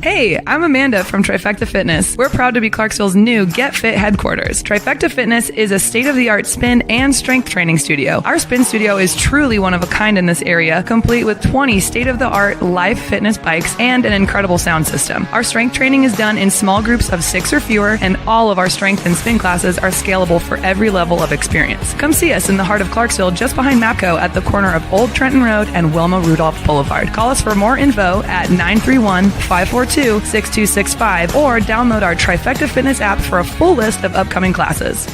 Hey, I'm Amanda from Trifecta Fitness. We're proud to be Clarksville's new Get Fit headquarters. Trifecta Fitness is a state-of-the-art spin and strength training studio. Our spin studio is truly one of a kind in this area, complete with 20 state-of-the-art live fitness bikes and an incredible sound system. Our strength training is done in small groups of 6 or fewer, and all of our strength and spin classes are scalable for every level of experience. Come see us in the heart of Clarksville, just behind MAPCO at the corner of Old Trenton Road and Wilma Rudolph Boulevard. Call us for more info at 931-542-6265 or download our Trifecta Fitness app for a full list of upcoming classes.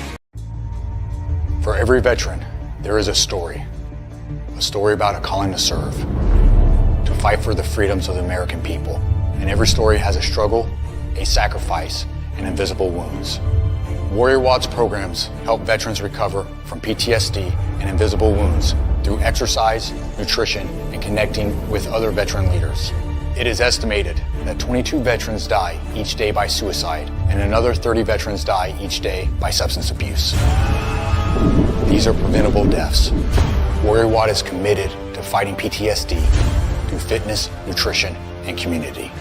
For every veteran, there is a story about a calling to serve, to fight for the freedoms of the American people. And every story has a struggle, a sacrifice, and invisible wounds. Warrior Watts programs help veterans recover from PTSD and invisible wounds through exercise, nutrition, and connecting with other veteran leaders. It is estimated that 22 veterans die each day by suicide, and another 30 veterans die each day by substance abuse. These are preventable deaths. Warrior Watt is committed to fighting PTSD through fitness, nutrition, and community.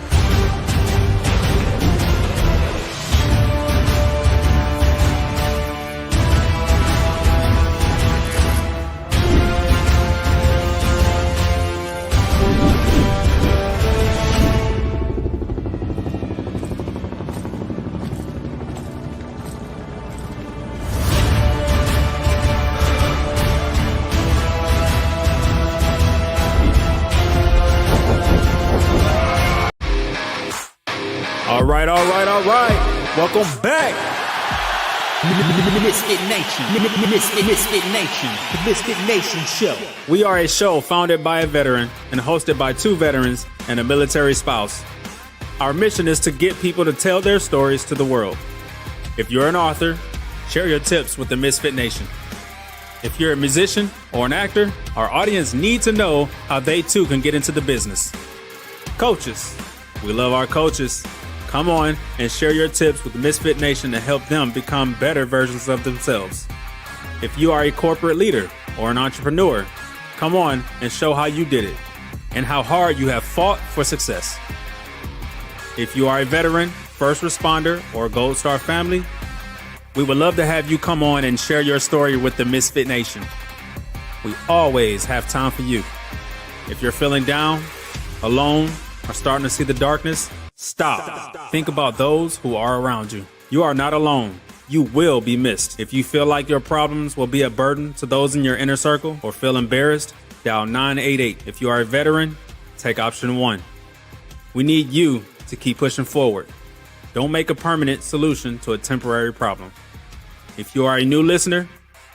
All right. Welcome back. MisFitNation. The MisFitNation show. We are a show founded by a veteran and hosted by 2 veterans and a military spouse. Our mission is to get people to tell their stories to the world. If you're an author, share your tips with the MisFitNation. If you're a musician or an actor, our audience needs to know how they too can get into the business. Coaches. We love our coaches. Come on and share your tips with the MisFitNation to help them become better versions of themselves. If you are a corporate leader or an entrepreneur, come on and show how you did it and how hard you have fought for success. If you are a veteran, first responder, or Gold Star family, we would love to have you come on and share your story with the MisFitNation. We always have time for you. If you're feeling down, alone, or starting to see the darkness, Stop. Think about those who are around you. You are not alone. You will be missed. If you feel like your problems will be a burden to those in your inner circle or feel embarrassed, dial 988. If you are a veteran, take option 1. We need you to keep pushing forward. Don't make a permanent solution to a temporary problem. If you are a new listener,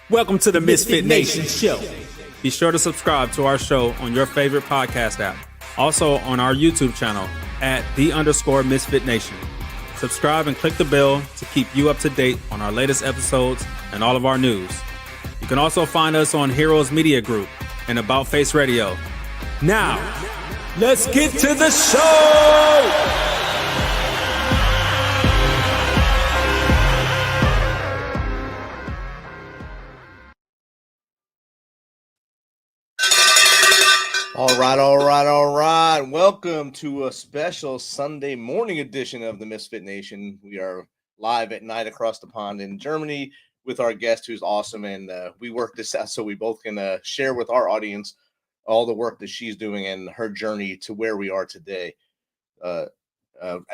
welcome to the MisFitNation show. Be sure to subscribe to our show on your favorite podcast app. Also on our YouTube channel at @the_MisFitNation. Subscribe and click the bell to keep you up to date on our latest episodes and all of our news. You can also find us on Heroes Media Group and About Face Radio. Now, let's get to the show! All right. Welcome to a special Sunday morning edition of the MisFitNation. We are live at night across the pond in Germany with our guest who's awesome. And we worked this out so we both can share with our audience all the work that she's doing and her journey to where we are today.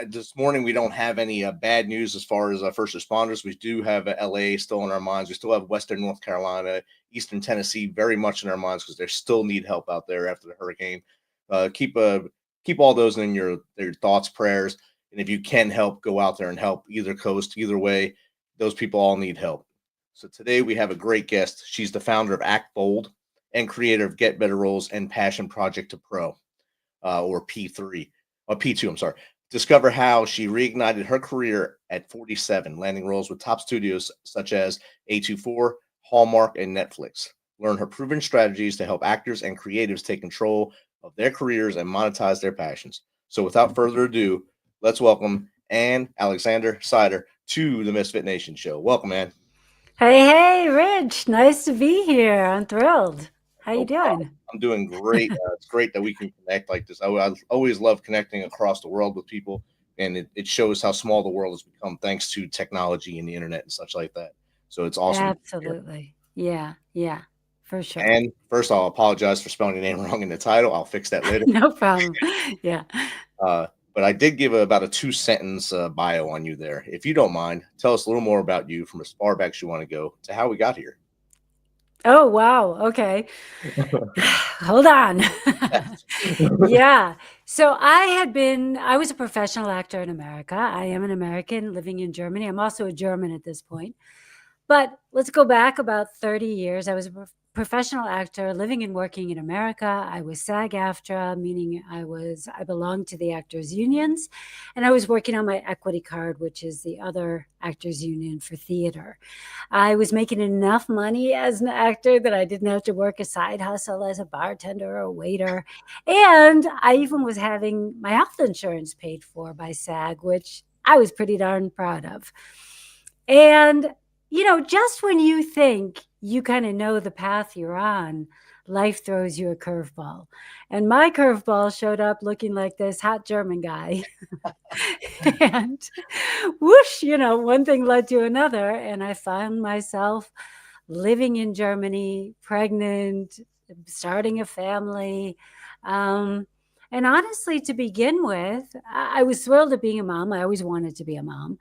This morning, we don't have any bad news as far as first responders. We do have LA still in our minds. We still have Western North Carolina, Eastern Tennessee very much in our minds because they still need help out there after the hurricane. Keep all those in your thoughts, prayers. And if you can help, go out there and help either coast, either way. Those people all need help. So today we have a great guest. She's the founder of Act Bold and creator of Get Better Roles and Passion Project to Pro, or P2, I'm sorry. Discover how she reignited her career at 47, landing roles with top studios such as A24, Hallmark, and Netflix. Learn her proven strategies to help actors and creatives take control of their careers and monetize their passions. So without further ado, let's welcome Anne Alexander-Sieder to the MisFitNation show. Welcome, Anne. Hey, Rich. Nice to be here. I'm thrilled. How you doing? I'm doing great. It's great that we can connect like this. I always love connecting across the world with people, and it shows how small the world has become thanks to technology and the internet and such like that. So it's awesome. Absolutely. Yeah, for sure. And first, I'll apologize for spelling your name wrong in the title. I'll fix that later. No problem. Yeah. But I did give about a 2-sentence bio on you there. If you don't mind, tell us a little more about you from as far back as you want to go to how we got here. Oh, wow. Okay. Hold on. Yeah. So I was a professional actor in America. I am an American living in Germany. I'm also a German at this point. But let's go back about 30 years. I was a professional actor living and working in America. I was SAG-AFTRA, meaning I belonged to the actors unions, and I was working on my equity card, which is the other actors union for theater. I was making enough money as an actor that I didn't have to work a side hustle as a bartender or a waiter. And I even was having my health insurance paid for by SAG, which I was pretty darn proud of. And just when you think you kind of know the path you're on, life throws you a curveball. And my curveball showed up looking like this hot German guy. And whoosh, one thing led to another. And I found myself living in Germany, pregnant, starting a family. And honestly, to begin with, I was thrilled at being a mom. I always wanted to be a mom.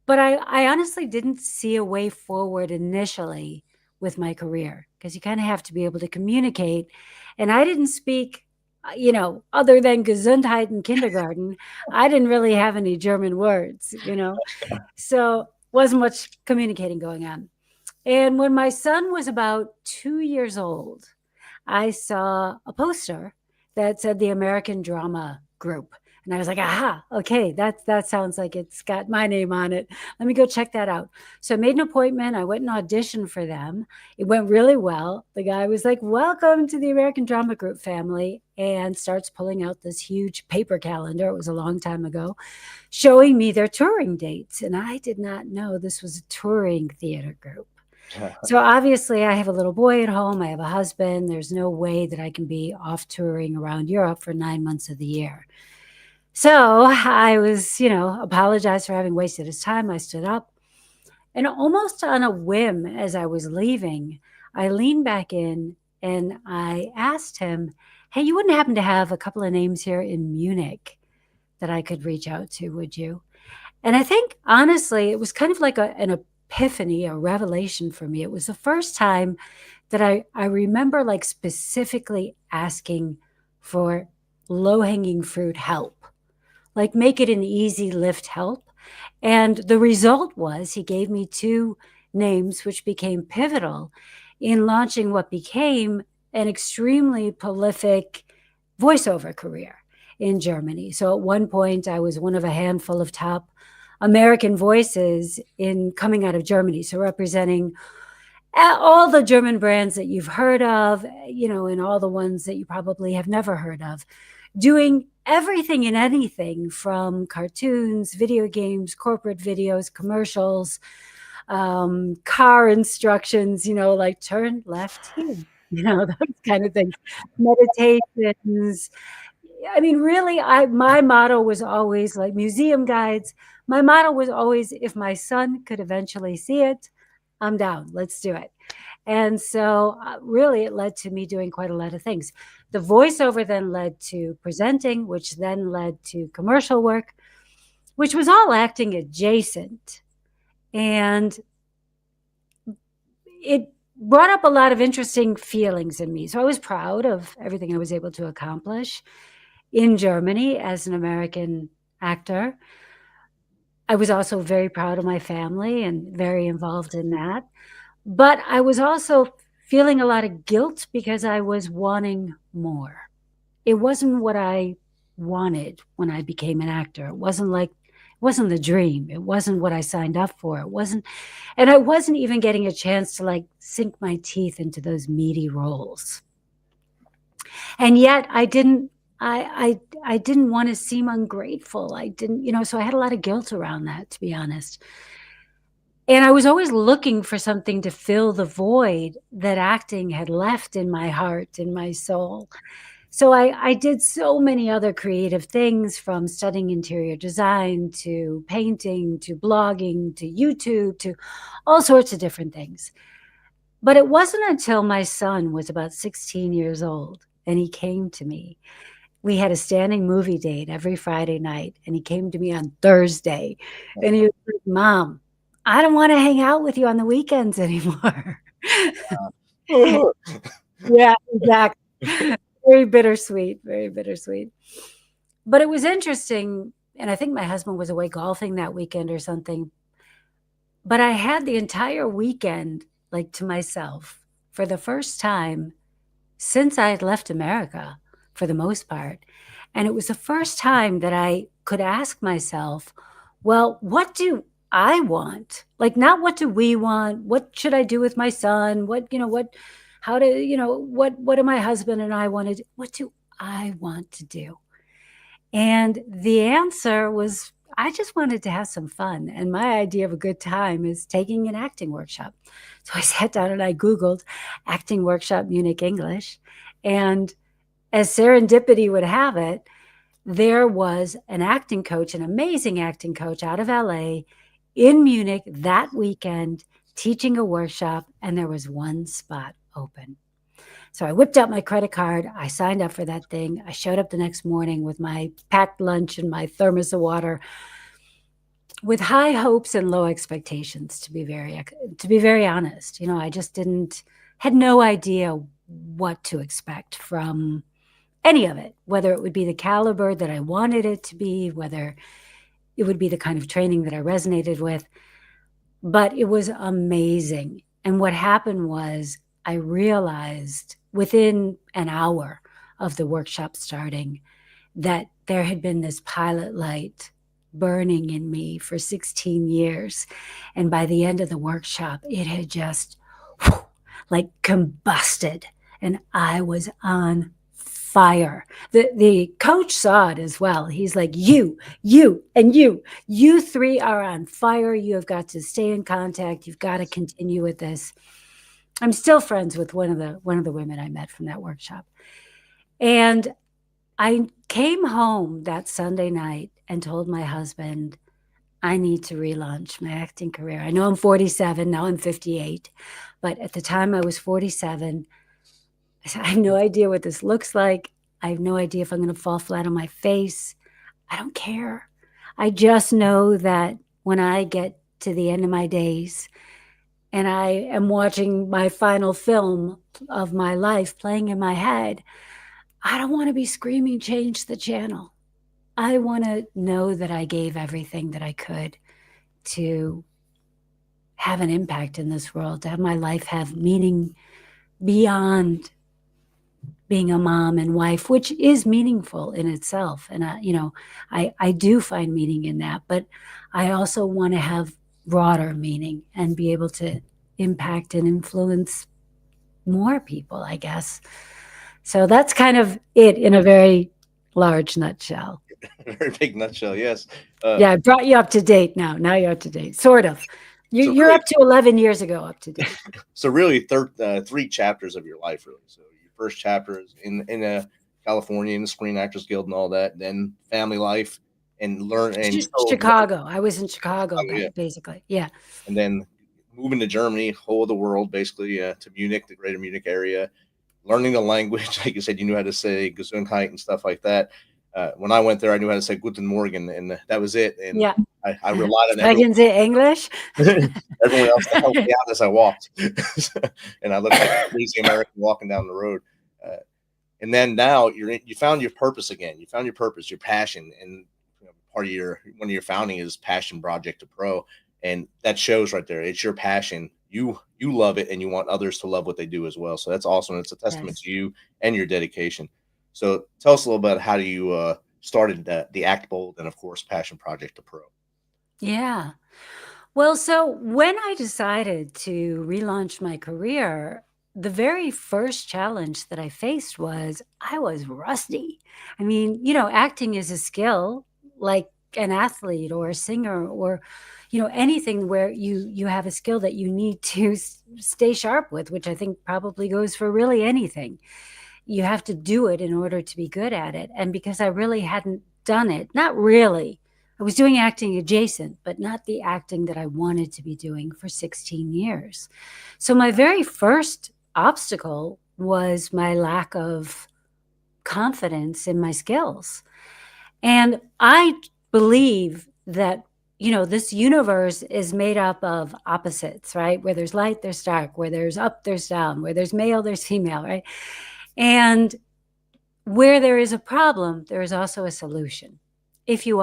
But I honestly didn't see a way forward initially with my career, because you kind of have to be able to communicate. And I didn't speak, other than Gesundheit in kindergarten, I didn't really have any German words, so wasn't much communicating going on. And when my son was about 2 years old, I saw a poster that said the American Drama Group. And I was like, aha, okay, that sounds like it's got my name on it. Let me go check that out. So I made an appointment. I went and auditioned for them. It went really well. The guy was like, welcome to the American Drama Group family, and starts pulling out this huge paper calendar. It was a long time ago, showing me their touring dates. And I did not know this was a touring theater group. So obviously I have a little boy at home. I have a husband. There's no way that I can be off touring around Europe for 9 months of the year. So I was, apologized for having wasted his time. I stood up, and almost on a whim, as I was leaving, I leaned back in and I asked him, hey, you wouldn't happen to have a couple of names here in Munich that I could reach out to, would you? And I think, honestly, it was kind of like an epiphany, a revelation for me. It was the first time that I remember like specifically asking for low-hanging fruit help. Like, make it an easy lift help. And the result was he gave me 2 names, which became pivotal in launching what became an extremely prolific voiceover career in Germany. So at one point, I was one of a handful of top American voices in coming out of Germany. So representing all the German brands that you've heard of, and all the ones that you probably have never heard of, doing everything and anything from cartoons, video games, corporate videos, commercials, car instructions, like turn left here, those kind of things, meditations. I mean, really, my motto was always like museum guides. My motto was always, if my son could eventually see it, I'm down. Let's do it. And so really it led to me doing quite a lot of things. The voiceover then led to presenting, which then led to commercial work, which was all acting adjacent. And it brought up a lot of interesting feelings in me. So I was proud of everything I was able to accomplish in Germany as an American actor. I was also very proud of my family and very involved in that. But I was also feeling a lot of guilt because I was wanting more. It wasn't what I wanted when I became an actor. It wasn't the dream. It wasn't what I signed up for. And I wasn't even getting a chance to like sink my teeth into those meaty roles. And yet I didn't want to seem ungrateful. I didn't, so I had a lot of guilt around that, to be honest. And I was always looking for something to fill the void that acting had left in my heart, in my soul. So I did so many other creative things, from studying interior design to painting to blogging to YouTube to all sorts of different things. But it wasn't until my son was about 16 years old and he came to me. We had a standing movie date every Friday night, and he came to me on Thursday and he was like, "Mom, I don't want to hang out with you on the weekends anymore." Yeah, exactly. Very bittersweet, very bittersweet. But it was interesting. And I think my husband was away golfing that weekend or something. But I had the entire weekend like to myself for the first time since I had left America, for the most part. And it was the first time that I could ask myself, well, what do I want? Like, not what do we want? What should I do with my son? How do, what do my husband and I want to do? What do I want to do? And the answer was, I just wanted to have some fun. And my idea of a good time is taking an acting workshop. So I sat down and I Googled acting workshop Munich English. And as serendipity would have it, there was an acting coach, an amazing acting coach out of LA in Munich that weekend teaching a workshop, and there was one spot open. So I whipped out my credit card. I signed up for that thing. I showed up the next morning with my packed lunch and my thermos of water, with high hopes and low expectations, to be very honest. I just had no idea what to expect from any of it, whether it would be the caliber that I wanted it to be, whether it would be the kind of training that I resonated with. But it was amazing. And what happened was, I realized within an hour of the workshop starting that there had been this pilot light burning in me for 16 years. And by the end of the workshop, it had just like combusted, and I was on fire. The coach saw it as well. He's like, you, and you three are on fire. You have got to stay in contact. You've got to continue with this. I'm still friends with one of the women I met from that workshop. And I came home that Sunday night and told my husband, I need to relaunch my acting career. I know I'm 47, now I'm 58. But at the time I was 47, I said, I have no idea what this looks like. I have no idea if I'm going to fall flat on my face. I don't care. I just know that when I get to the end of my days and I am watching my final film of my life playing in my head, I don't want to be screaming, change the channel. I want to know that I gave everything that I could to have an impact in this world, to have my life have meaning beyond being a mom and wife, which is meaningful in itself. And I do find meaning in that, but I also want to have broader meaning and be able to impact and influence more people, I guess. So that's kind of it in a very large nutshell. Very big nutshell, yes. Yeah, I brought you up to date now. Now you're up to date, sort of. You're really, up to 11 years ago up to date. So really, 3 chapters of your life, really. So your first chapter is in California, in the Screen Actors Guild and all that. Then family life and learn. And Chicago. I was in Chicago, yeah. basically. Yeah. And then moving to Germany, whole of the world, basically, to Munich, the greater Munich area. Learning the language, like you said, you knew how to say Gesundheit and stuff like that. When I went there, I knew how to say Guten Morgen, and that was it. And yeah. I relied on I can say English. everyone else to help me out as I walked. And I looked like a crazy American walking down the road. And then now you found your purpose again. You found your purpose, your passion, and part of one of your founding is Passion Project to Pro, and that shows right there. It's your passion. You love it, and you want others to love what they do as well. So that's awesome. It's a testament to you and your dedication. So tell us a little bit how you started the Act Bold and, of course, Passion Project to Pro. Yeah. Well, so when I decided to relaunch my career, the very first challenge that I faced was I was rusty. I mean, acting is a skill like an athlete or a singer or, anything where you have a skill that you need to stay sharp with, which I think probably goes for really anything. You have to do it in order to be good at it. And because I really hadn't done it, not really, I was doing acting adjacent, but not the acting that I wanted to be doing for 16 years. So my very first obstacle was my lack of confidence in my skills. And I believe that, this universe is made up of opposites, right? Where there's light, there's dark, where there's up, there's down, where there's male, there's female, right? And where there is a problem, there is also a solution. If you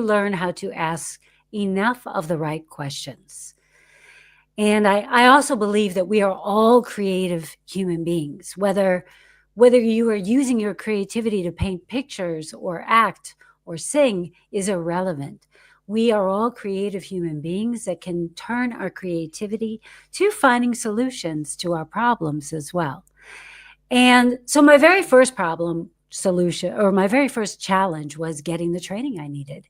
learn how to ask enough of the right questions. And I also believe that we are all creative human beings, whether you are using your creativity to paint pictures or act or sing is irrelevant. We are all creative human beings that can turn our creativity to finding solutions to our problems as well. And so my very first my very first challenge was getting the training I needed.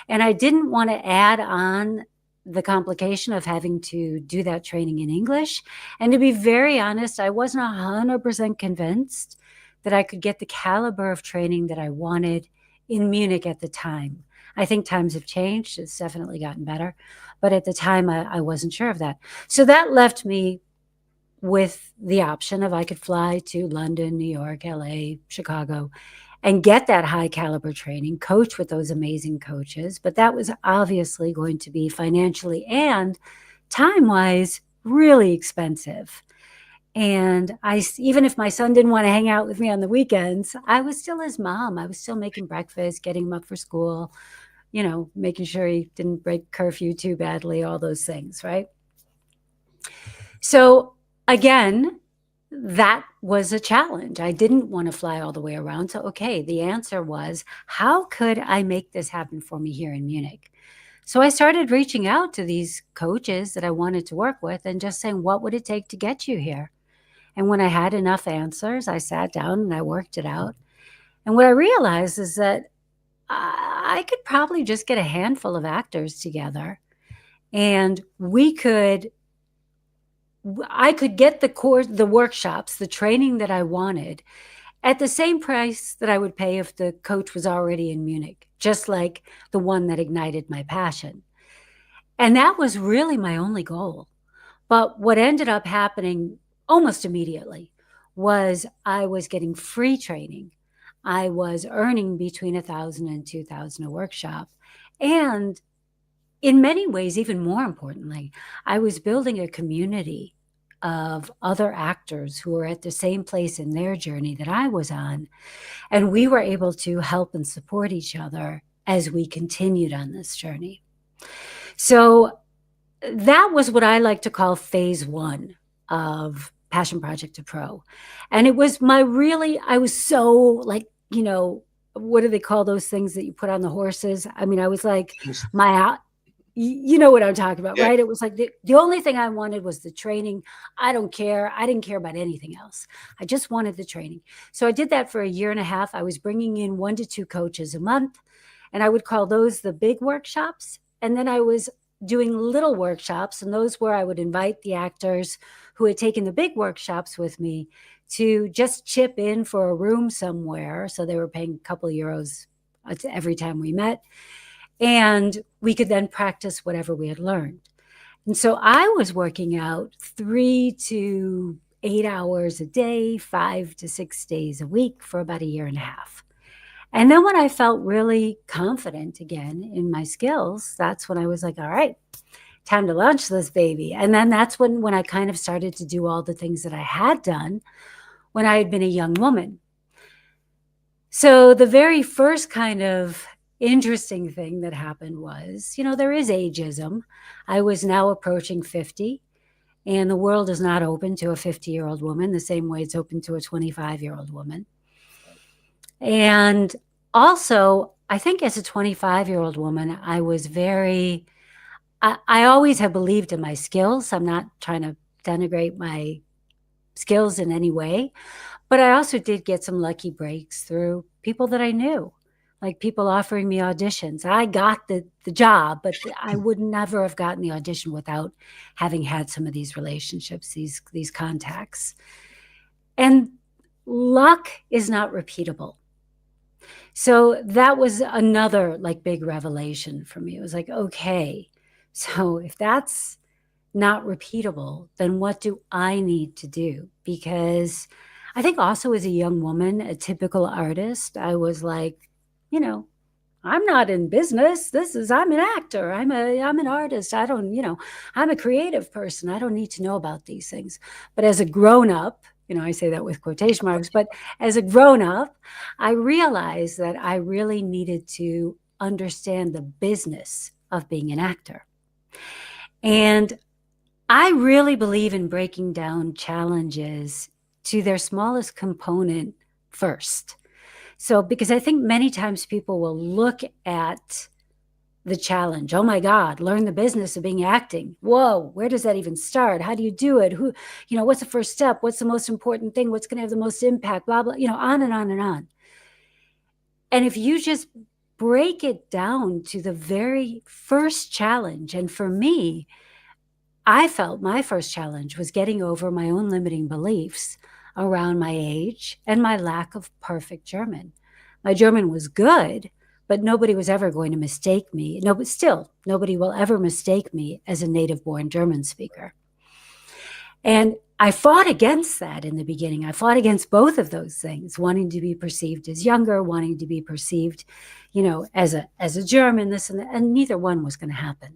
And I didn't want to add on the complication of having to do that training in English. And to be very honest, I wasn't 100% convinced that I could get the caliber of training that I wanted in Munich at the time. I think times have changed. It's definitely gotten better. But at the time, I wasn't sure of that. So that left me with the option of I could fly to London, New York, LA, Chicago, and get that high caliber training, coach with those amazing coaches. But that was obviously going to be financially and time-wise really expensive. And even if my son didn't want to hang out with me on the weekends, I was still his mom. I was still making breakfast, getting him up for school, making sure he didn't break curfew too badly, all those things, right? So again, that was a challenge. I didn't want to fly all the way around. So, okay, the answer was, how could I make this happen for me here in Munich? So I started reaching out to these coaches that I wanted to work with and just saying, what would it take to get you here? And when I had enough answers, I sat down and I worked it out. And what I realized is that I could probably just get a handful of actors together and I could get the workshops, the training that I wanted at the same price that I would pay if the coach was already in Munich, just like the one that ignited my passion. And that was really my only goal. But what ended up happening almost immediately was I was getting free training. I was earning between $1,000 and $2,000 a workshop. And in many ways, even more importantly, I was building a community of other actors who were at the same place in their journey that I was on. And we were able to help and support each other as we continued on this journey. So that was what I like to call phase one of Passion Project to Pro. And it was I was so like, what do they call those things that you put on the horses? I mean, I was like, you know what I'm talking about, right? It was like the only thing I wanted was the training. I don't care. I didn't care about anything else. I just wanted the training. So I did that for a year and a half. I was bringing in 1 to 2 coaches a month, and I would call those the big workshops. And then I was doing little workshops, and those where I would invite the actors who had taken the big workshops with me to just chip in for a room somewhere. So they were paying a couple of euros every time we met. And we could then practice whatever we had learned. And so I was working out 3 to 8 hours a day, 5 to 6 days a week for about a year and a half. And then when I felt really confident again in my skills, that's when I was like, all right, time to launch this baby. And then that's when I kind of started to do all the things that I had done when I had been a young woman. So the very first kind of interesting thing that happened was, there is ageism. I was now approaching 50, and the world is not open to a 50-year-old woman the same way it's open to a 25-year-old woman. And also, I think as a 25-year-old woman, I was I always have believed in my skills. I'm not trying to denigrate my skills in any way, but I also did get some lucky breaks through people that I knew, like people offering me auditions. I got the job, but I would never have gotten the audition without having had some of these relationships, these contacts. And luck is not repeatable. So that was another like big revelation for me. It was like, okay, so if that's not repeatable, then what do I need to do? Because I think also as a young woman, a typical artist, I was like, you know, I'm not in business. I'm an actor. I'm an artist. I don't, I'm a creative person. I don't need to know about these things. But as a grown up, I say that with quotation marks, but as a grown up, I realized that I really needed to understand the business of being an actor. And I really believe in breaking down challenges to their smallest component first. So, because I think many times people will look at the challenge. Oh my God, learn the business of being acting. Whoa, where does that even start? How do you do it? What's the first step? What's the most important thing? What's going to have the most impact? Blah, blah, on and on and on. And if you just break it down to the very first challenge, and for me, I felt my first challenge was getting over my own limiting beliefs around my age and my lack of perfect German. My German was good, but nobody was ever going to mistake me. No, but still, nobody will ever mistake me as a native-born German speaker. And I fought against that in the beginning. I fought against both of those things, wanting to be perceived as younger, wanting to be perceived, as a German, this and that, and neither one was going to happen.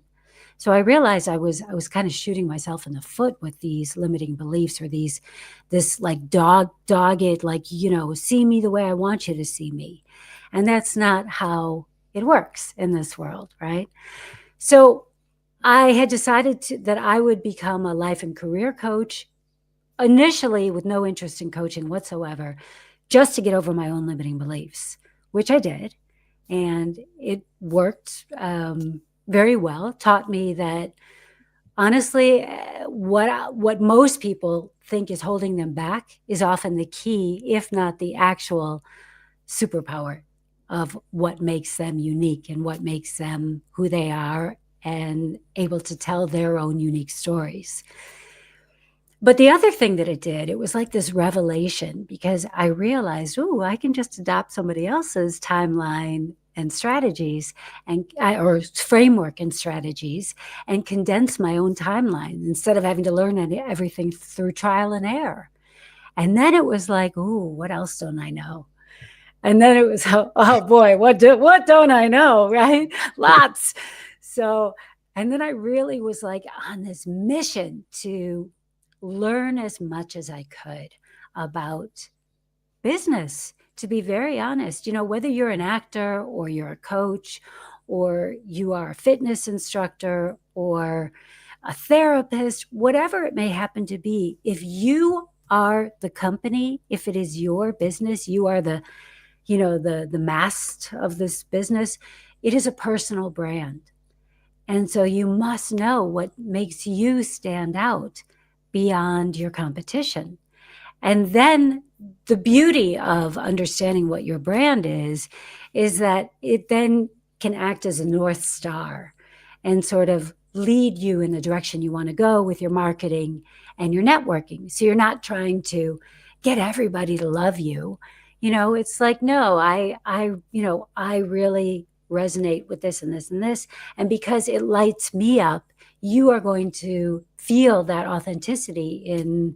So I realized I was kind of shooting myself in the foot with these limiting beliefs, or this like dogged, like, see me the way I want you to see me. And that's not how it works in this world, right? So I had decided that I would become a life and career coach, initially with no interest in coaching whatsoever, just to get over my own limiting beliefs, which I did. And it worked very well. Taught me that, honestly, what most people think is holding them back is often the key, if not the actual superpower of what makes them unique and what makes them who they are and able to tell their own unique stories. But the other thing that it was like this revelation, because I realized, I can just adopt somebody else's timeline and strategies or framework and strategies and condense my own timeline instead of having to learn everything through trial and error. And then it was like, what else don't I know? And then it was, oh boy, what don't I know, right? Lots. So, and then I really was like on this mission to learn as much as I could about business. To be very honest, whether you're an actor or you're a coach or you are a fitness instructor or a therapist, whatever it may happen to be, if you are the company, if it is your business, you are the mast of this business, it is a personal brand. And so you must know what makes you stand out beyond your competition. And then the beauty of understanding what your brand is that it then can act as a North Star and sort of lead you in the direction you want to go with your marketing and your networking. So you're not trying to get everybody to love you. It's like, no, I really resonate with this and this and this. And because it lights me up, you are going to feel that authenticity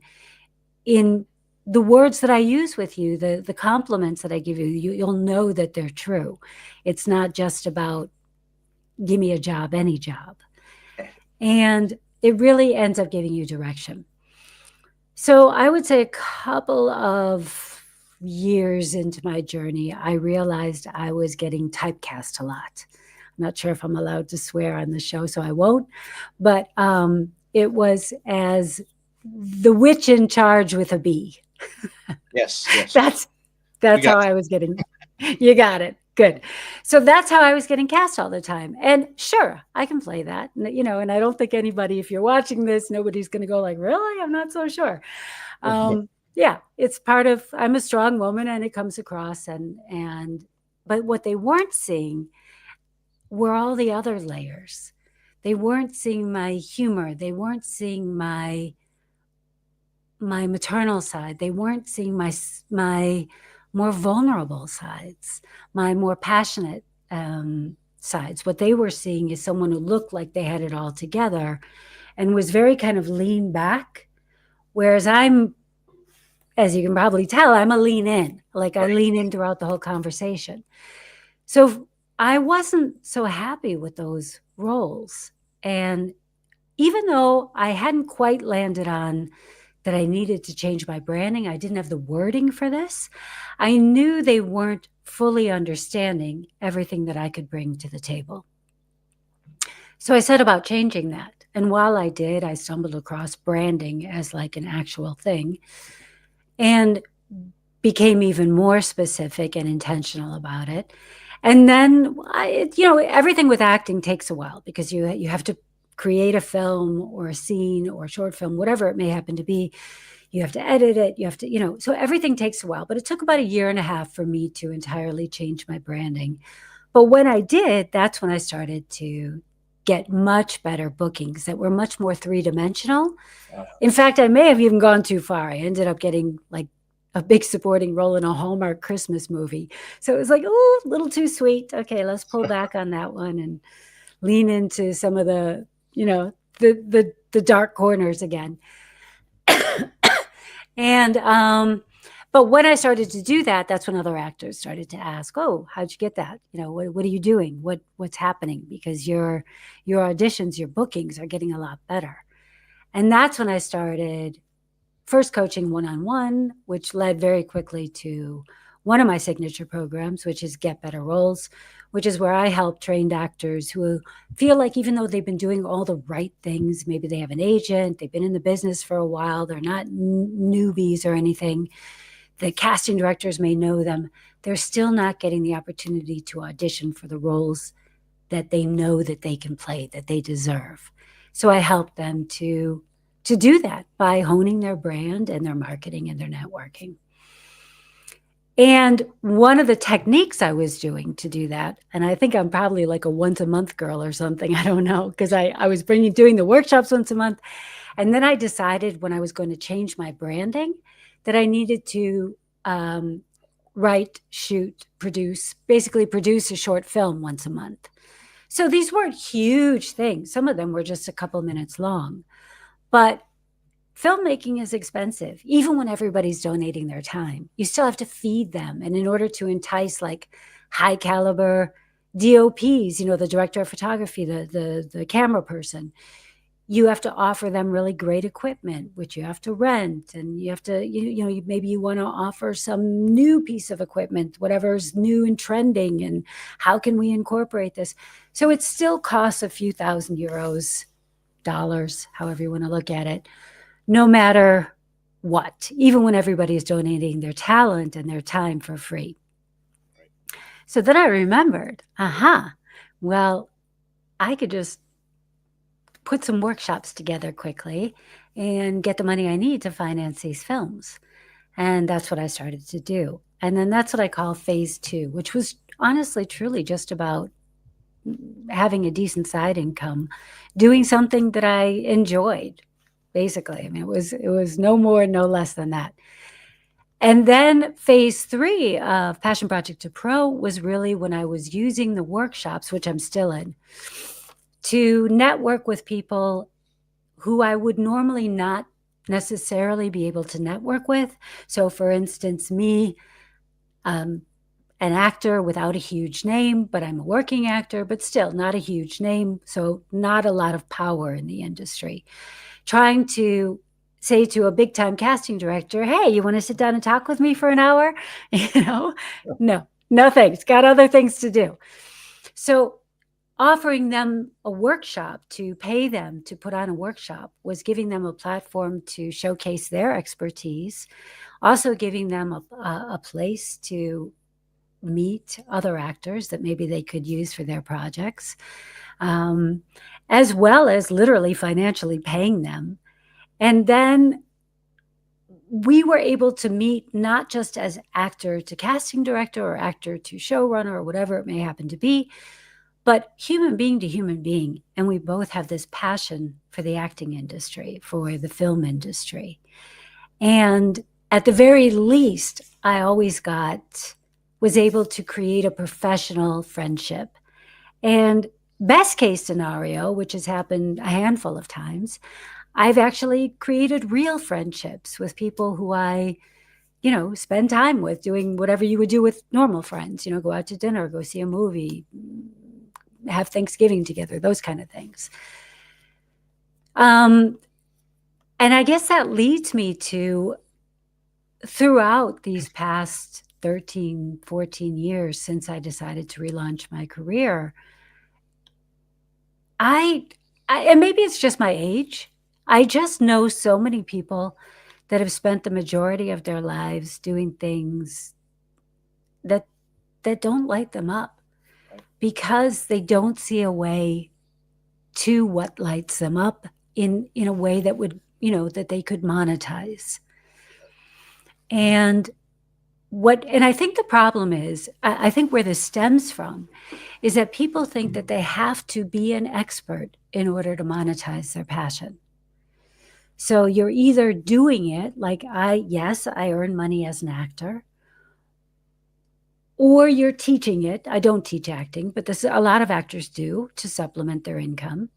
in the words that I use with you, the compliments that I give you. You'll know that they're true. It's not just about give me a job, any job. And it really ends up giving you direction. So I would say a couple of years into my journey, I realized I was getting typecast a lot. I'm not sure if I'm allowed to swear on the show, so I won't. But it was as the witch in charge with a B. Yes. That's how I was getting. You got it. Good. So that's how I was getting cast all the time. And sure, I can play that, and I don't think anybody, if you're watching this, nobody's going to go like, really? I'm not so sure. Yeah, it's part of, I'm a strong woman and it comes across But what they weren't seeing were all the other layers. They weren't seeing my humor. They weren't seeing my maternal side. They weren't seeing my more vulnerable sides, my more passionate sides. What they were seeing is someone who looked like they had it all together and was very kind of lean back. Whereas I'm, as you can probably tell, I'm a lean in. Like I lean in throughout the whole conversation. So I wasn't so happy with those roles. And even though I hadn't quite landed on that I needed to change my branding, I didn't have the wording for this, I knew they weren't fully understanding everything that I could bring to the table. So I set about changing that. And while I did, I stumbled across branding as like an actual thing and became even more specific and intentional about it. And then, everything with acting takes a while because you have to create a film or a scene or a short film, whatever it may happen to be. You have to edit it. You have to, so everything takes a while. But it took about 1.5 years for me to entirely change my branding. But when I did, that's when I started to get much better bookings that were much more three-dimensional. In fact, I may have even gone too far. I ended up getting like a big supporting role in a Hallmark Christmas movie. So it was like, oh, a little too sweet. Okay, let's pull back on that one and lean into some of the, the dark corners again. And but when I started to do that, that's when other actors started to ask, "Oh, how'd you get that? What are you doing? What's happening?" Because your auditions, your bookings are getting a lot better. And that's when I started first coaching one-on-one, which led very quickly to one of my signature programs, which is Get Better Roles, which is where I help trained actors who feel like even though they've been doing all the right things, maybe they have an agent, they've been in the business for a while, they're not newbies or anything, the casting directors may know them, they're still not getting the opportunity to audition for the roles that they know that they can play, that they deserve. So I help them to do that by honing their brand and their marketing and their networking. And one of the techniques I was doing to do that, and I think I'm probably like a once-a-month girl or something, I don't know, because I was doing the workshops once a month. And then I decided when I was going to change my branding that I needed to write, shoot, produce a short film once a month. So these weren't huge things. Some of them were just a couple minutes long. But filmmaking is expensive, even when everybody's donating their time. You still have to feed them. And in order to entice like high caliber DOPs, the director of photography, the camera person, you have to offer them really great equipment, which you have to rent. And you have to, maybe you want to offer some new piece of equipment, whatever's new and trending. And how can we incorporate this? So it still costs a few €1,000, dollars, however you want to look at it, no matter what, even when everybody is donating their talent and their time for free. So then I remembered, well, I could just put some workshops together quickly and get the money I need to finance these films. And that's what I started to do. And then that's what I call phase 2, which was honestly, truly just about having a decent side income, doing something that I enjoyed, basically. I mean, it was no more, no less than that. And then phase 3 of Passion Project to Pro was really when I was using the workshops, which I'm still in, to network with people who I would normally not necessarily be able to network with. So for instance, me, an actor without a huge name, but I'm a working actor, but still not a huge name. So not a lot of power in the industry. Trying to say to a big time casting director, hey, you want to sit down and talk with me for an hour? No thanks. Got other things to do. So offering them a workshop, to pay them to put on a workshop, was giving them a platform to showcase their expertise, also giving them a place to meet other actors that maybe they could use for their projects, as well as literally financially paying them. And then we were able to meet not just as actor to casting director or actor to showrunner or whatever it may happen to be, but human being to human being. And we both have this passion for the acting industry, for the film industry. And at the very least, I always was able to create a professional friendship. And best case scenario, which has happened a handful of times, I've actually created real friendships with people who I, spend time with, doing whatever you would do with normal friends, go out to dinner, go see a movie, have Thanksgiving together, those kind of things. And I guess that leads me to, throughout these past 13, 14 years since I decided to relaunch my career, and maybe it's just my age, I just know so many people that have spent the majority of their lives doing things that don't light them up, because they don't see a way to what lights them up in a way that would, that they could monetize. And I think the problem is, I think where this stems from is that people think that they have to be an expert in order to monetize their passion. So you're either doing it like I earn money as an actor, or you're teaching it. I don't teach acting, but a lot of actors do to supplement their income,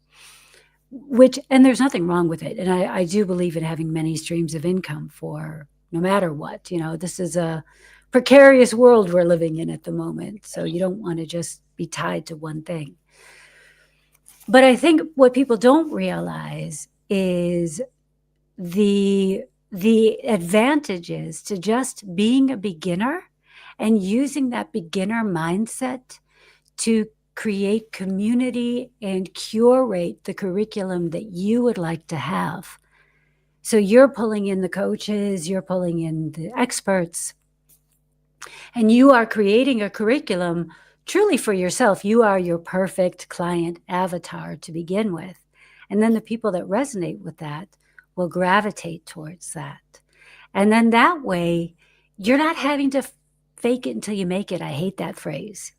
and there's nothing wrong with it. And I do believe in having many streams of income for no matter what. This is a precarious world we're living in at the moment. So you don't want to just be tied to one thing. But I think what people don't realize is the advantages to just being a beginner and using that beginner mindset to create community and curate the curriculum that you would like to have. So you're pulling in the coaches, you're pulling in the experts, and you are creating a curriculum truly for yourself. You are your perfect client avatar to begin with. And then the people that resonate with that will gravitate towards that. And then that way, you're not having to fake it until you make it. I hate that phrase.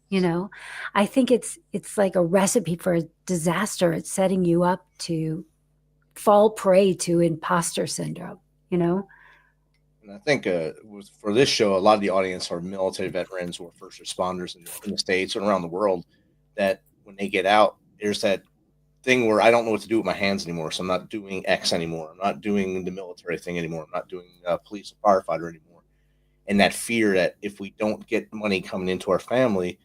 I think it's like a recipe for a disaster. It's setting you up to fall prey to imposter syndrome, And I think for this show, a lot of the audience are military veterans or first responders in the States and around the world, that when they get out, there's that thing where I don't know what to do with my hands anymore. So I'm not doing X anymore. I'm not doing the military thing anymore. I'm not doing police or firefighter anymore. And that fear that if we don't get money coming into our family,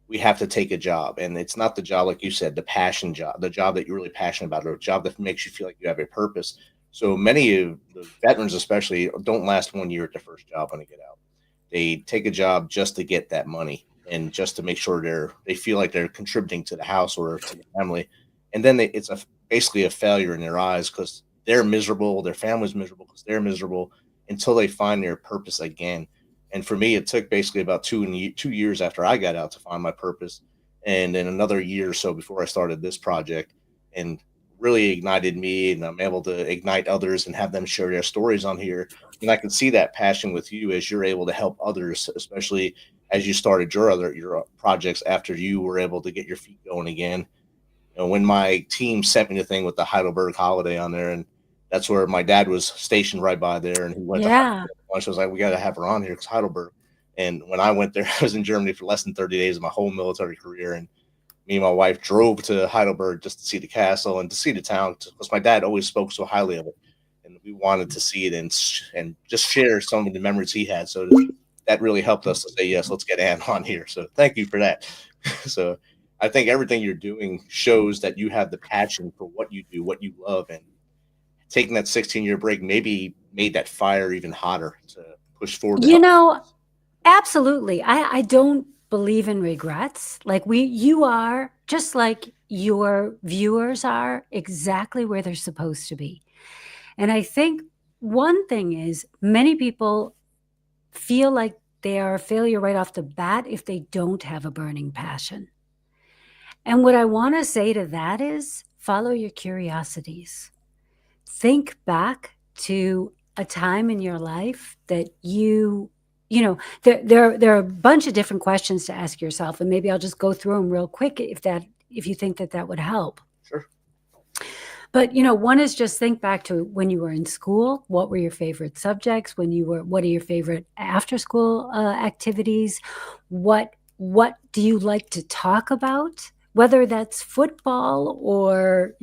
we have to take a job. And it's not the job, like you said, the passion job, the job that you're really passionate about, or a job that makes you feel like you have a purpose. So many of the veterans, especially, don't last 1 year at their first job when they get out. They take a job just to get that money and just to make sure they feel like they're contributing to the house or to the family. And then it's basically a failure in their eyes, because they're miserable, their family's miserable because they're miserable, until they find their purpose again. And for me, it took basically about 2 years after I got out to find my purpose, and then another year or so before I started this project, and really ignited me. And I'm able to ignite others and have them share their stories on here. And I can see that passion with you as you're able to help others, especially as you started your projects after you were able to get your feet going again. When my team sent me the thing with the Heidelberg holiday on there, and that's where my dad was stationed right by there, and he went to Heidelberg. I was like, we got to have her on here because Heidelberg. And when I went there, I was in Germany for less than 30 days of my whole military career. And me and my wife drove to Heidelberg just to see the castle and to see the town, because my dad always spoke so highly of it. And we wanted to see it and just share some of the memories he had. So that really helped us to say, yes, let's get Anne on here. So thank you for that. So I think everything you're doing shows that you have the passion for what you do, what you love, and taking that 16-year break maybe made that fire even hotter to push forward. Absolutely. I don't believe in regrets. Like you are, just like your viewers are, exactly where they're supposed to be. And I think one thing is, many people feel like they are a failure right off the bat if they don't have a burning passion. And what I want to say to that is, follow your curiosities. Think back to a time in your life that you know, there are a bunch of different questions to ask yourself, and maybe I'll just go through them real quick if you think that would help. Sure. But, one is just think back to when you were in school. What were your favorite subjects? What are your favorite after school activities? What do you like to talk about? Whether that's football or,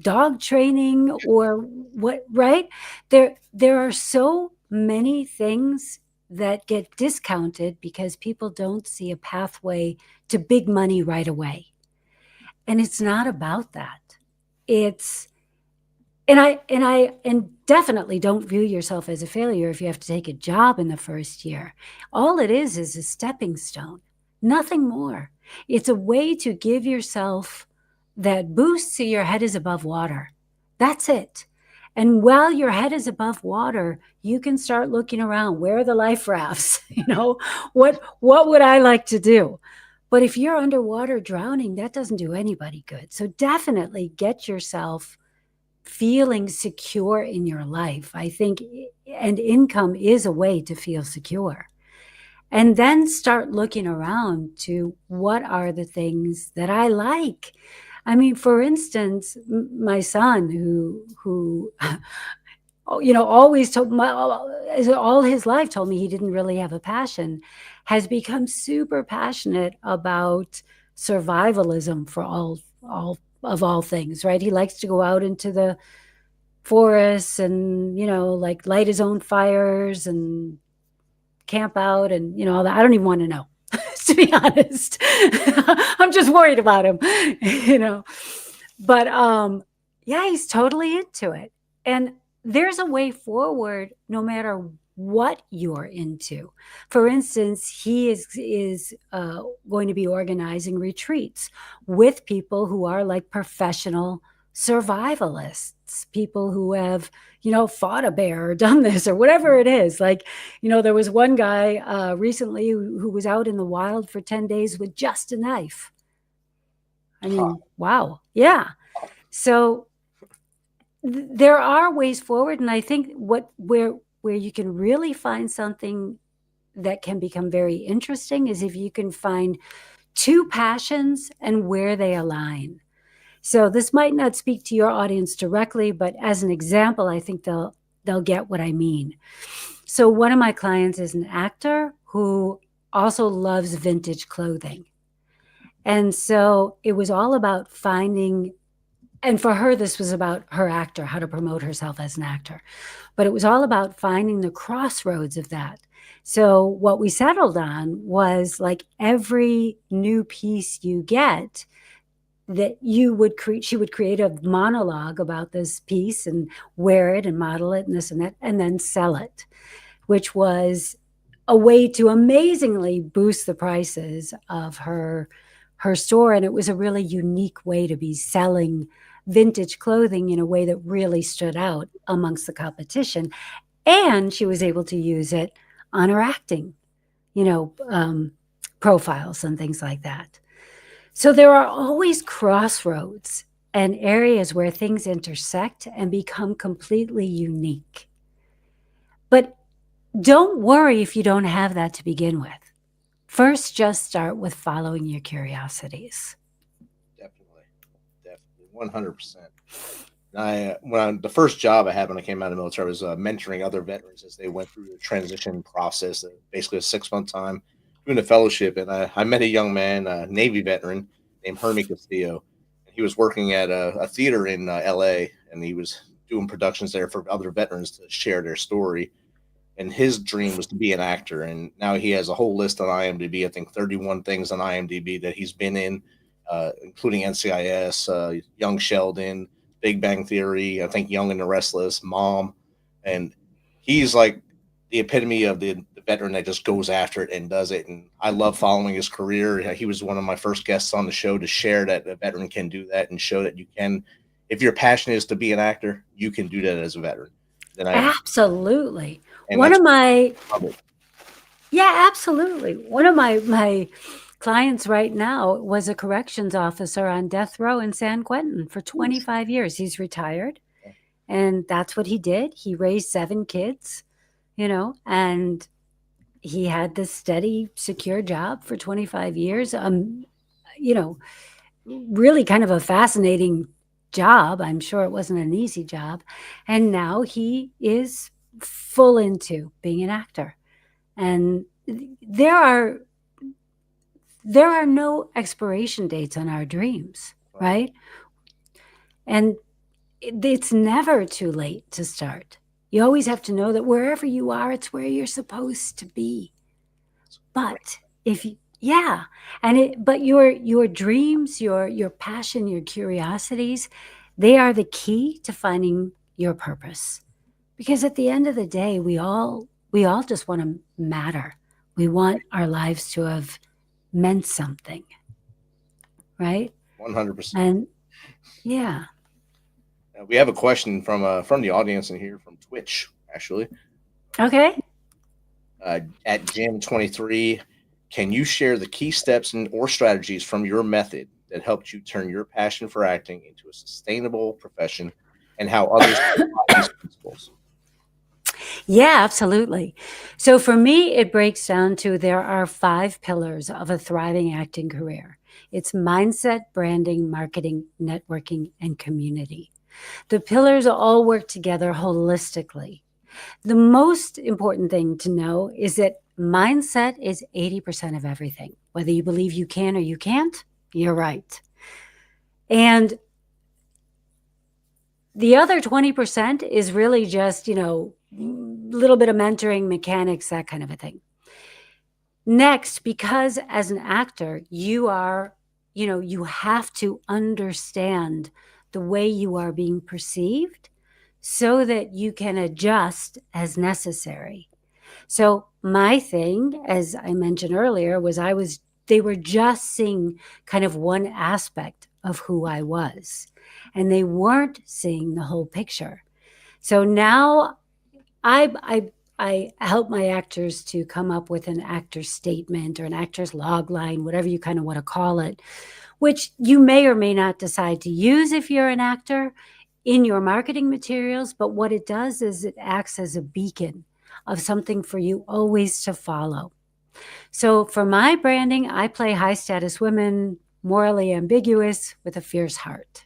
dog training or what, right? There are so many things that get discounted because people don't see a pathway to big money right away. And it's not about that. It's and definitely don't view yourself as a failure if you have to take a job in the first year. All it is a stepping stone, nothing more. It's a way to give yourself that boost so your head is above water. That's it. And while your head is above water, you can start looking around. Where are the life rafts? What would I like to do? But if you're underwater drowning, that doesn't do anybody good. So definitely get yourself feeling secure in your life, I think, and income is a way to feel secure. And then start looking around to what are the things that I like. I mean, for instance, my son who always told all his life told me he didn't really have a passion, has become super passionate about survivalism for all things, right? He likes to go out into the forests and, like light his own fires and camp out and, all that. I don't even want to know, to be honest. I'm just worried about him, But yeah, he's totally into it. And there's a way forward no matter what you're into. For instance, he is going to be organizing retreats with people who are like professional survivalists, people who have, fought a bear or done this or whatever it is. Like, there was one guy recently who was out in the wild for 10 days with just a knife. I mean, wow. Yeah. So there are ways forward. And I think where you can really find something that can become very interesting is if you can find two passions and where they align. So this might not speak to your audience directly, but as an example, I think they'll get what I mean. So one of my clients is an actor who also loves vintage clothing. And so it was all about finding, and for her, this was about her actor, how to promote herself as an actor. But it was all about finding the crossroads of that. So what we settled on was like every new piece you get, that she would create a monologue about this piece and wear it and model it and this and that, and then sell it, which was a way to amazingly boost the prices of her store. And it was a really unique way to be selling vintage clothing in a way that really stood out amongst the competition. And she was able to use it on her acting, profiles and things like that. So there are always crossroads and areas where things intersect and become completely unique. But don't worry if you don't have that to begin with. First, just start with following your curiosities. Definitely, 100%. The first job I had when I came out of the military was mentoring other veterans as they went through the transition process, basically a 6-month time doing a fellowship. And I met a young man, a Navy veteran named Hermie Castillo. And he was working at a theater in LA, and he was doing productions there for other veterans to share their story. And his dream was to be an actor. And now he has a whole list on IMDb, I think 31 things on IMDb that he's been in, including NCIS, Young Sheldon, Big Bang Theory, I think Young and the Restless, Mom. And he's like the epitome of the veteran that just goes after it and does it. And I love following his career. He was one of my first guests on the show to share that a veteran can do that and show that you can, if your passion is to be an actor, you can do that as a veteran. Absolutely. Absolutely. One of my clients right now was a corrections officer on death row in San Quentin for 25 years. He's retired. And that's what he did. He raised 7 kids, and he had this steady, secure job for 25 years. Really kind of a fascinating job. I'm sure it wasn't an easy job. And now he is full into being an actor. And there are no expiration dates on our dreams, right? And it's never too late to start. You always have to know that wherever you are, it's where you're supposed to be. But but your dreams, your passion, your curiosities, they are the key to finding your purpose. Because at the end of the day, we all just want to matter. We want our lives to have meant something, right? 100%. And yeah. We have a question from the audience in here from Twitch, actually. Okay. At Jam23, can you share the key steps or strategies from your method that helped you turn your passion for acting into a sustainable profession, and how others can apply these principles? Yeah, absolutely. So for me, it breaks down to there are 5 pillars of a thriving acting career. It's mindset, branding, marketing, networking, and community. The pillars all work together holistically. The most important thing to know is that mindset is 80% of everything. Whether you believe you can or you can't, you're right. And the other 20% is really just, little bit of mentoring, mechanics, that kind of a thing. Next, because as an actor, you have to understand the way you are being perceived so that you can adjust as necessary. So my thing, as I mentioned earlier, was they were just seeing kind of one aspect of who I was, and they weren't seeing the whole picture. So now I help my actors to come up with an actor's statement or an actor's log line, whatever you kind of want to call it, which you may or may not decide to use if you're an actor in your marketing materials. But what it does is it acts as a beacon of something for you always to follow. So for my branding, I play high status women, morally ambiguous, with a fierce heart.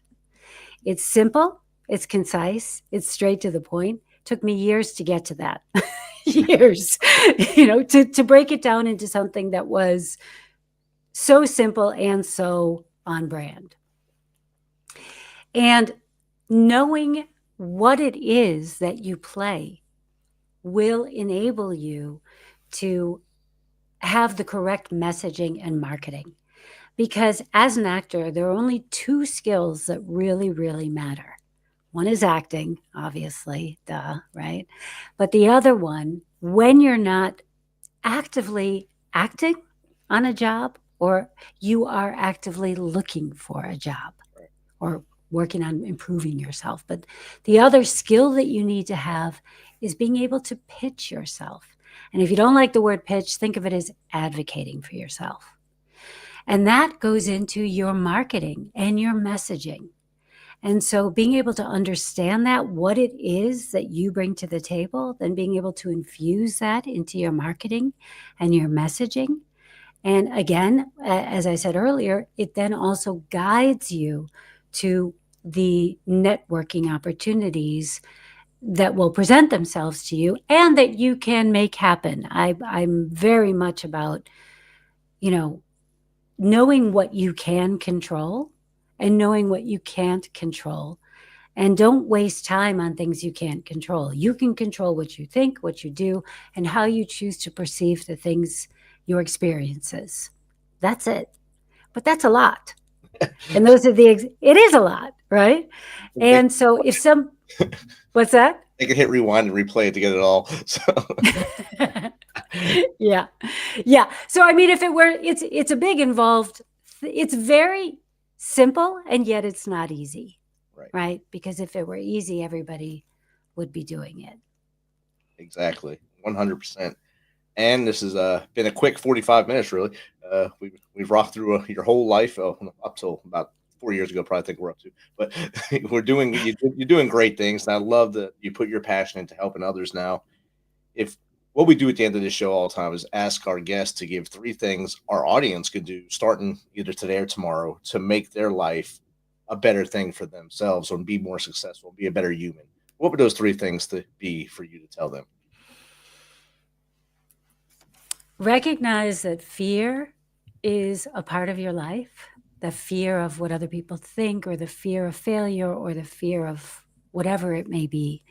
It's simple, it's concise, it's straight to the point. Took me years to get to that. Years, to break it down into something that was so simple and so on brand. And knowing what it is that you play will enable you to have the correct messaging and marketing. Because as an actor, there are only 2 skills that really, really matter. One is acting, obviously, right? But the other one, when you're not actively acting on a job, or you are actively looking for a job or working on improving yourself. But the other skill that you need to have is being able to pitch yourself. And if you don't like the word pitch, think of it as advocating for yourself. And that goes into your marketing and your messaging. And so being able to understand that, what it is that you bring to the table, then being able to infuse that into your marketing and your messaging. And again, as I said earlier, it then also guides you to the networking opportunities that will present themselves to you and that you can make happen. I'm very much about, knowing what you can control and knowing what you can't control. And don't waste time on things you can't control. You can control what you think, what you do, and how you choose to perceive the things, your experiences. That's it. But that's a lot. And those are it is a lot, right? And so what's that? They can hit rewind and replay it to get it all. So. Yeah. So, I mean, if it were, it's a big involved, it's very simple, and yet it's not easy, right? Because if it were easy, everybody would be doing it. Exactly. 100%. And this has been a quick 45 minutes, really. We've rocked through your whole life up till about 4 years ago, probably think we're up to. But you're doing great things. And I love that you put your passion into helping others now. If what we do at the end of this show all the time is ask our guests to give 3 things our audience could do starting either today or tomorrow to make their life a better thing for themselves or be more successful, be a better human. What would those 3 things to be for you to tell them? Recognize that fear is a part of your life, the fear of what other people think, or the fear of failure, or the fear of whatever it may be.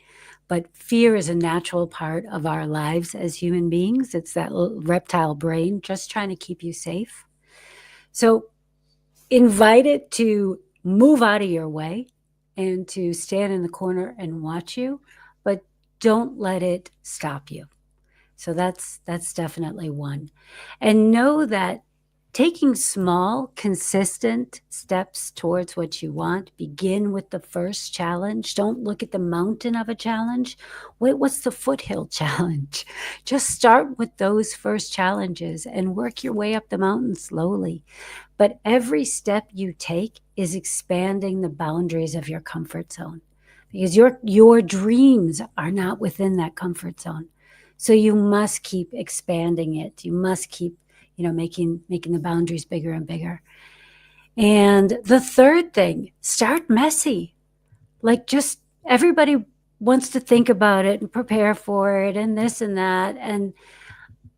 But fear is a natural part of our lives as human beings. It's that little reptile brain just trying to keep you safe. So invite it to move out of your way and to stand in the corner and watch you, but don't let it stop you. So that's definitely one. And know that taking small, consistent steps towards what you want, begin with the first challenge. Don't look at the mountain of a challenge. Wait, what's the foothill challenge? Just start with those first challenges and work your way up the mountain slowly. But every step you take is expanding the boundaries of your comfort zone, because your dreams are not within that comfort zone. So you must keep expanding it. You must keep, making the boundaries bigger and bigger. And the third thing, start messy. Like, just everybody wants to think about it and prepare for it and this and that. And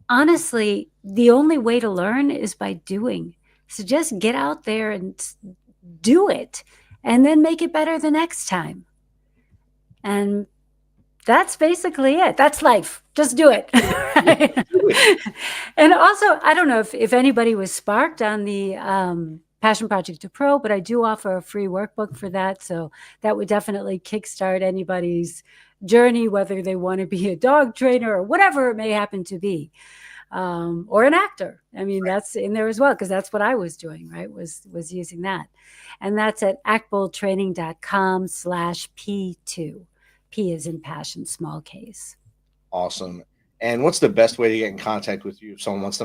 honestly, the only way to learn is by doing. So just get out there and do it, and then make it better the next time. And that's basically it. That's life. Just do it. And also, I don't know if anybody was sparked on the Passion Project to Pro, but I do offer a free workbook for that. So that would definitely kickstart anybody's journey, whether they want to be a dog trainer or whatever it may happen to be, or an actor. I mean, that's in there as well, because that's what I was doing, right? Was using that. And that's at actboldtraining.com/P2. P is in passion, small case. Awesome. And what's the best way to get in contact with you if someone wants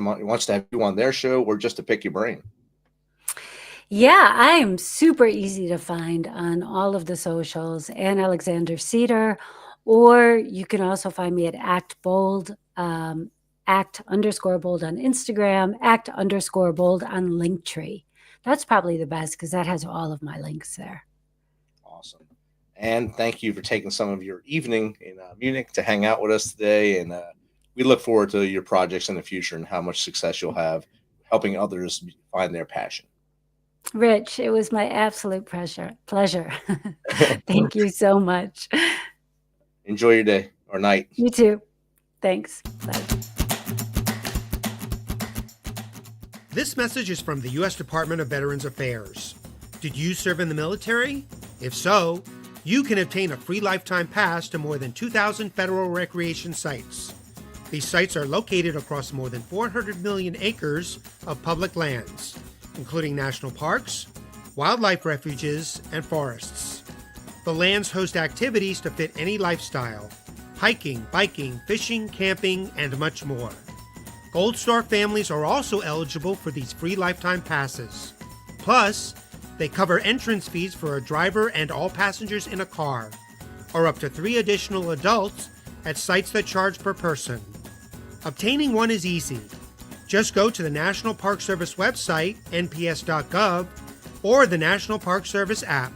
to have you on their show or just to pick your brain? Yeah, I am super easy to find on all of the socials, Anne Alexander-Sieder, or you can also find me at Act Bold, act_bold on Instagram, act_bold on Linktree. That's probably the best, because that has all of my links there. Awesome. And thank you for taking some of your evening in Munich to hang out with us today. And we look forward to your projects in the future and how much success you'll have helping others find their passion. Rich, it was my absolute pleasure. Thank you so much. Enjoy your day or night. You too. Thanks. Bye. This message is from the U.S. Department of Veterans Affairs. Did you serve in the military? If so, you can obtain a free lifetime pass to more than 2,000 federal recreation sites. These sites are located across more than 400 million acres of public lands, including national parks, wildlife refuges, and forests. The lands host activities to fit any lifestyle: hiking, biking, fishing, camping, and much more. Gold Star families are also eligible for these free lifetime passes. Plus, they cover entrance fees for a driver and all passengers in a car, or up to 3 additional adults at sites that charge per person. Obtaining one is easy. Just go to the National Park Service website, nps.gov, or the National Park Service app.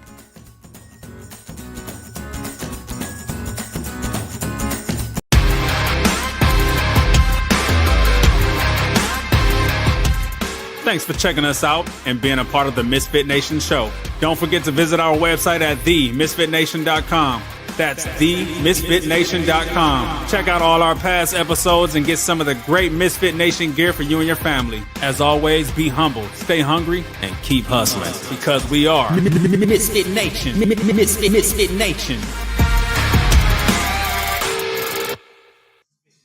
Thanks for checking us out and being a part of the Misfit Nation show. Don't forget to visit our website at themisfitnation.com. That's themisfitnation.com. Check out all our past episodes and get some of the great Misfit Nation gear for you and your family. As always, be humble, stay hungry, and keep hustling, because we are Misfit Nation. Misfit Nation.